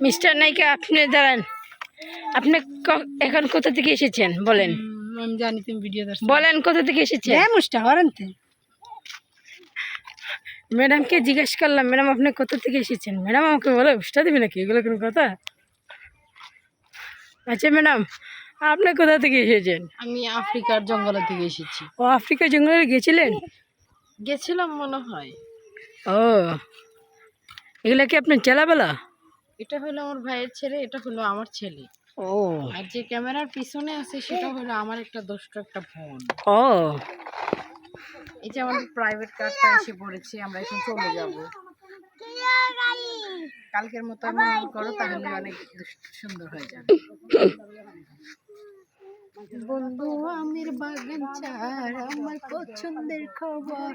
Mister নায়িকা আপনি দাঁড়ান, আপনি এখন কোথা থেকে এসেছেন বলেন? আমি জানি তুমি ভিডিও দেখছো। বলেন কোথা থেকে এসেছেন? মুষ্টা করেন তো। ম্যাডামকে জিজ্ঞেস করলাম, ম্যাডাম আপনি কোথা থেকে এসেছেন? ম্যাডাম আমাকে বলে উষ্টা দিবে নাকি? এগুলো কোনো কথা? আচ্ছা ম্যাডাম, আপনি কোথা থেকে এসেছেন? আমি আফ্রিকার জঙ্গল থেকে এসেছি। ও আফ্রিকা জঙ্গলে গেছিলেন? গেছিলাম মনে হয়। ও এগুলা কি আপনার চেলাবেলা? এটা হলো আমার ভাইয়ের ছেলে, এটা হলো আমার ছেলে। ও আর যে ক্যামেরার পিছনে আছে সেটা হলো আমার একটা দুষ্ট একটা বোন। ও এই যে আমাদের প্রাইভেট কারটা এসে পড়েছে, আমরা এখন চলে যাব। কালকের মতো এমন করো তাহলে অনেক সুন্দর হয়ে যাবে। বন্ধু আমের বাগান চার আমার পছন্দের খবর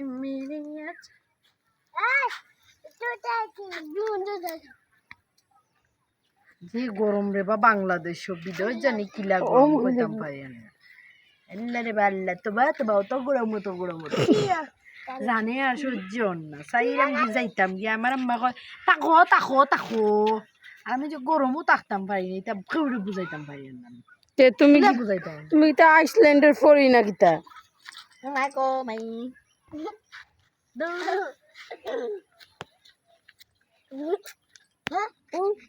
এমনি যে গরম রে বা বাংলাদেশ বিদেশ জানি কি লাগবে কইতাম পাই না। আল্লাহ রে আল্লাহ তো গরম জানে আর সহ্য না চাইলাম কি যাইতাম গিয়ে আমার আম্মা কয় তাকো তাকো তাকো। আমি যে গরমও থাকতাম পারিনি, তা কেউরে বুঝাইতাম পারি না। তুমি বুঝাইতাম তুমি তো আইসল্যান্ডের ফরি না কিতা? মাই